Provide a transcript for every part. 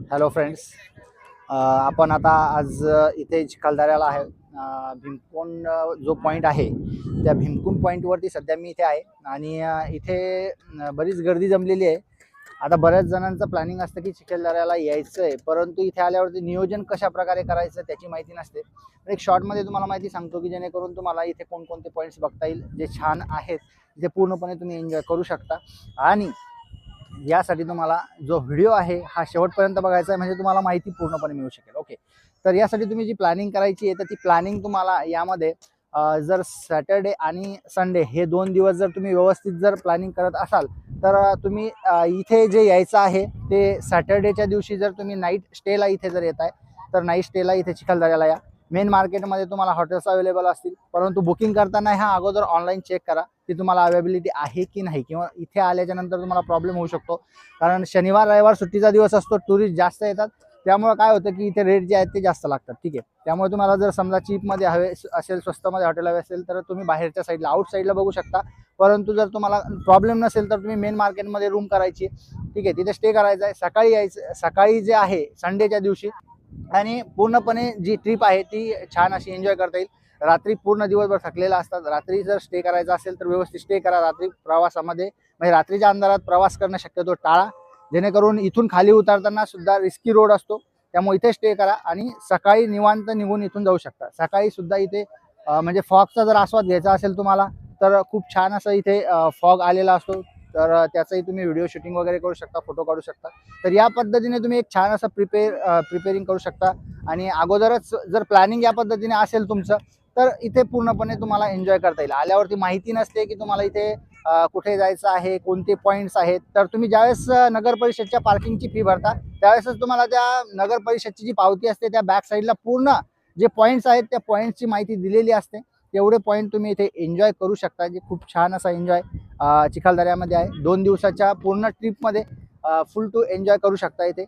Hello friends. आपण आता आज इथे चिखलदऱ्याला आहे. भीमकुंड जो पॉईंट आहे त्या भीमकुंड पॉईंटवरती सध्या मी इथे आहे आणि इथे बरीच गर्दी जमलेली आहे. आता बऱ्याच जणांचं प्लॅनिंग असतं की चिखलदऱ्याला यायचं आहे, परंतु इथे आल्यावरती नियोजन कशा प्रकारे करायचं त्याची माहिती नसते. एक शॉर्टमध्ये तुम्हाला माहिती सांगतो की जेणेकरून तुम्हाला इथे कोणकोणते पॉईंट्स बघता येईल जे छान आहेत, जे पूर्णपणे तुम्ही एन्जॉय करू शकता. आणि यासाठी तुम्हाला जो व्हिडिओ आहे हा शेवटपर्यंत बघायचा आहे, म्हणजे तुम्हाला माहिती पूर्णपणे मिळू शकेल. ओके, तर यासाठी तुम्ही जी प्लॅनिंग करायची आहे तर ती प्लॅनिंग तुम्हाला यामध्ये जर सॅटर्डे आणि संडे हे 2 दिवस जर तुम्ही व्यवस्थित जर प्लॅनिंग करत असाल तर तुम्ही इथे जे यायचं आहे ते सॅटर्डेच्या दिवशी जर तुम्ही नाईट स्टेला इथे जर येत आहे तर नाईट स्टेला इथे चिखलदऱ्याला या. मेन मार्केटमध्ये तुम्हाला हॉटेल्स अवेलेबल असतील, परंतु बुकिंग करताना ह्या अगोदर ऑनलाईन चेक करा की तुम्हाला अवेबिलिटी आहे की नाही, किंवा इथे आल्याच्या नंतर तुम्हाला प्रॉब्लेम होऊ शकतो. कारण शनिवार रविवार सुट्टीचा दिवस असतो, टुरिस्ट जास्त येतात, त्यामुळे काय होतं की इथे रेट जे आहेत ते जास्त लागतात. ठीक आहे, त्यामुळे तुम्हाला जर समजा चीपमध्ये हवे असेल, स्वस्तमध्ये हॉटेल हवे असेल तर तुम्ही बाहेरच्या साईडला आउट साईडला बघू शकता. परंतु जर तुम्हाला प्रॉब्लेम नसेल तर तुम्ही मेन मार्केटमध्ये रूम करायची. ठीक आहे, तिथे स्टे करायचा आहे. सकाळी यायचं, सकाळी जे आहे संडेच्या दिवशी, आणि पूर्णपणे जी ट्रिप आहे ती छान अशी एन्जॉय करता येईल. रात्री पूर्ण दिवसभर थकलेला असतात, रात्री जर स्टे करायचा असेल तर व्यवस्थित स्टे करा. रात्री प्रवासामध्ये म्हणजे रात्रीच्या अंधारात प्रवास करणं शक्यतो टाळा, जेणेकरून इथून खाली उतरताना सुद्धा रिस्की रोड असतो, त्यामुळे इथे स्टे करा आणि सकाळी निवांत निघून इथून जाऊ शकता. सकाळी सुद्धा इथे म्हणजे फॉगचा जर आस्वाद घ्यायचा असेल तुम्हाला तर खूप छान असं इथे फॉग आलेला असतो, तर त्याचंही तुम्ही व्हिडिओ शूटिंग वगैरे करू शकता, फोटो काढू शकता. तर या पद्धतीने तुम्ही एक छान असं प्रिपेरिंग करू शकता. आणि अगोदरच जर प्लॅनिंग या पद्धतीने असेल तुमचं तर इथे पूर्णपणे तुम्हाला एन्जॉय करता येईल. आल्यावरती माहिती नसते की तुम्हाला इथे कुठे जायचं आहे, कोणते पॉईंट्स आहेत, तर तुम्ही ज्यावेळेस नगर परिषदच्या पार्किंगची फी भरता त्यावेळेसच तुम्हाला त्या नगर परिषदची जी पावती असते त्या बॅक साईडला पूर्ण जे पॉईंट्स आहेत त्या पॉईंट्सची माहिती दिलेली असते. तेवढे पॉईंट तुम्ही इथे एन्जॉय करू शकता, जे खूप छान असा एन्जॉय चिखलदऱ्यामध्ये आहे. 2 दिवसाच्या पूर्ण ट्रिपमध्ये फुल टू एन्जॉय करू शकता इथे.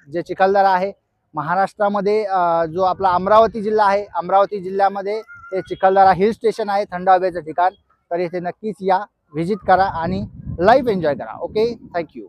जे चिखलदरा आहे महाराष्ट्रामध्ये, जो आपला अमरावती जिल्हा आहे, अमरावती जिल्ह्यामध्ये हे चिखलदरा हिल स्टेशन आहे, थंड हवेचं ठिकाण. तर इथे नक्कीच या, व्हिजिट करा आणि लाईव्ह एन्जॉय करा. Okay, thank you.